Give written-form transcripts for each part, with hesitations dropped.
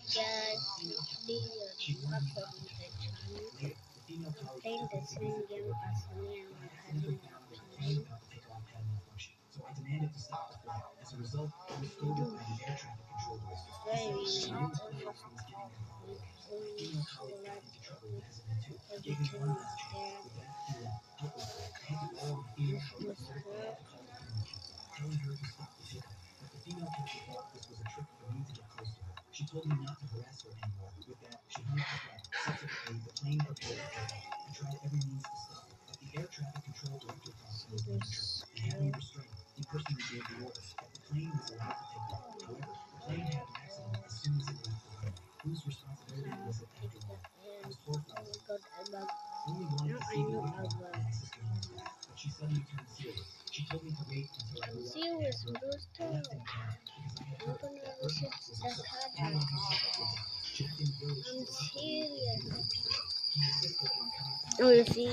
Just be back on the channel. Playing the same game as me and my cousin are playing. Very almost with only solar everything was there. This was her. This oh my god, a bug. Now I know a bug. Serious Brewster. I'm gonna visit the third house. I'm serious. Oh, you see,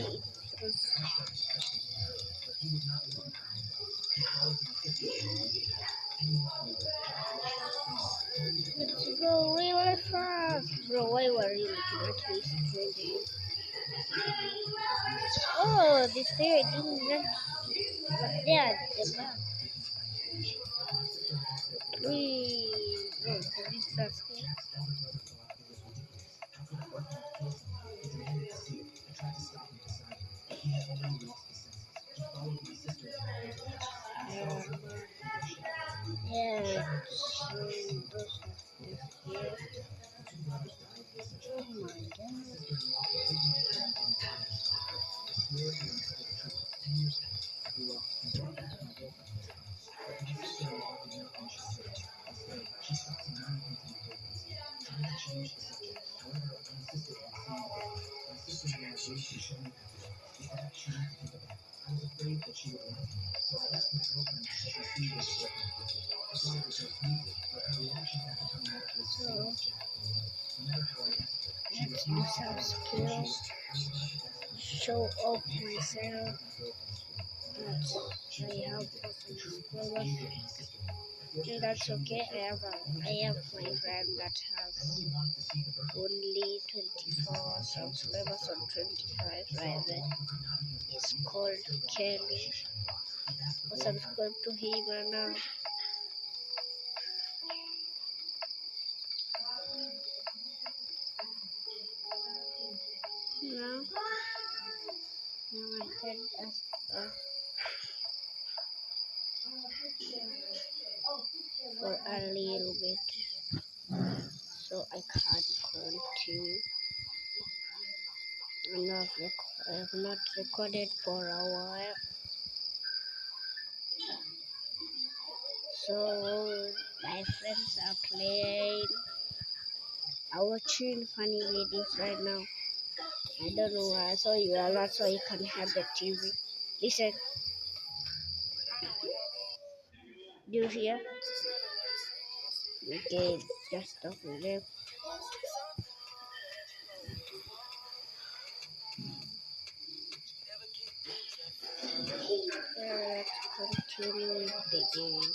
let's go really fast. Bro, why were you looking at me strangely? Oh, this day I didn't let. But there, the back. Wee. Oh, this is here. Yeah, those here. Oh my god. So, let's do some skills. Show off myself. That I have awesome subscribers. And that's okay. I have my friend that has only 24 subscribers or 25 rather. It's called Kelly. Subscribe to him and now. Now I said as for a little bit, so I can't continue. I have not recorded for a while, so my friends are playing, are watching funny videos right now. I don't know why. I saw you a lot, so you can have the TV. Listen, do you hear? Okay, just stop with them. Let's continue with the game.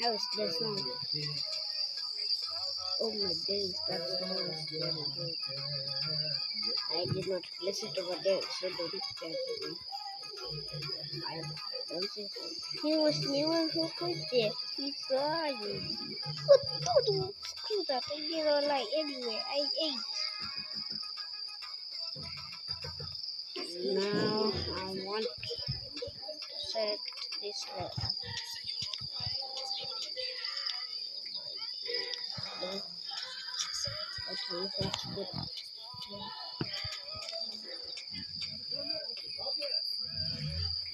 How's the song? Oh my days, that song is very good. I did not listen over there, so don't judge me. I don't say he was never so quick there. He saw you. But screw that, I didn't like anyway. I ate. Now I want to set this letter. Okay, that's good.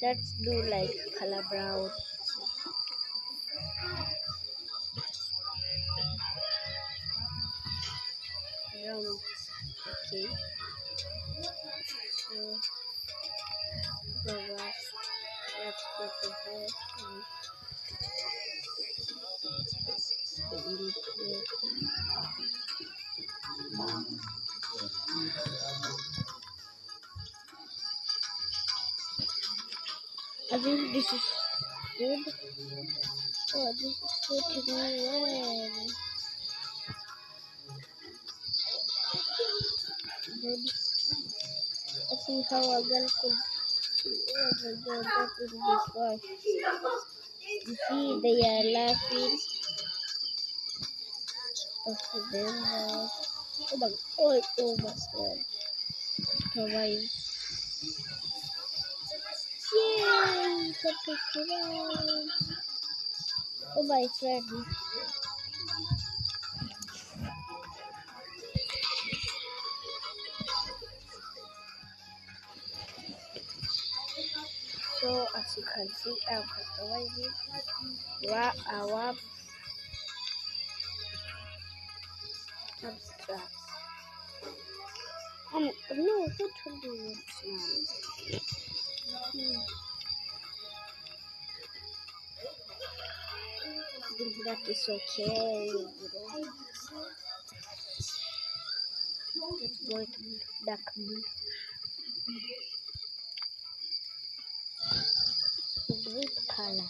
Let's do like color brown. Brown. Okay. So, let's go to this one. I think this is good. Oh, this is putting me well. Let's see how a girl could. Oh my god, that is this one. You see, they are laughing. Of them. Oh my, oh my god. Survive. Yay! Got to survive. Oh my friend. So as you can see, I'm customizing our abstract. No, what will do it now? I think that is okay, Let's go to dark blue. Great color.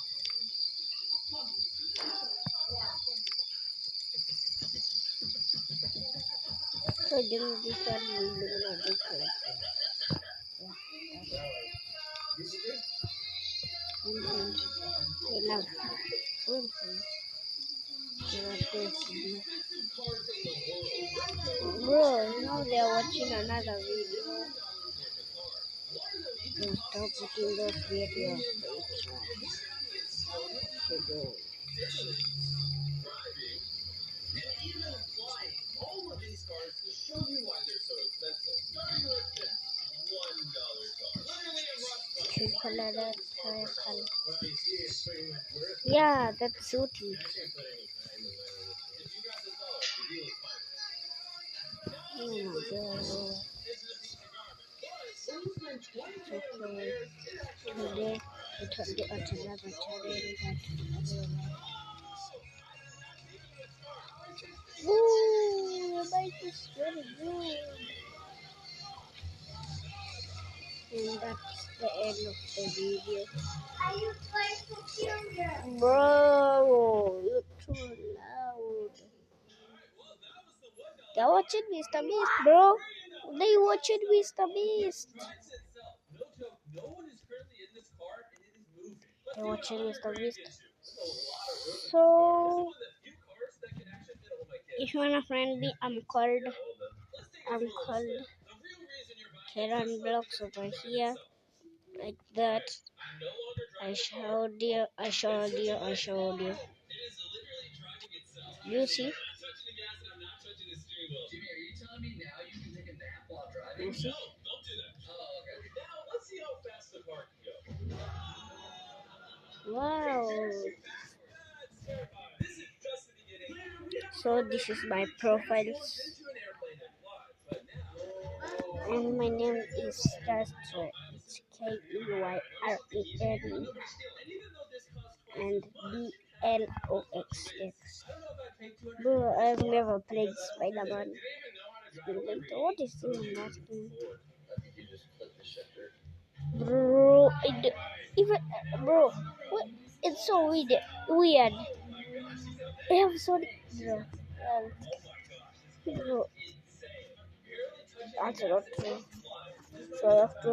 So then this one will look like this. I love Bro, you know they are watching another video. So stop watching those videos. Color. Yeah, that's Suti. Oh my god. Okay. Today we told you at another challenge. Ooh, your bike is very good. And that's the end of the video. Are you playing computer? Bro, you're too loud. They're watching Mr. Beast, bro. They watching Mr. Beast. They're watching Mr. Beast. So, if you wanna friend me, I'm called Karen Blocks over here. Like that. I showed you. You see? You see? Wow. So this is my profile. And my name is Castro. It's Keyren and Bloxx. Bro, I've never played Spider-Man. What is this? Bro, even bro, what? It's so weird. I have so bro. That's not true. So I have to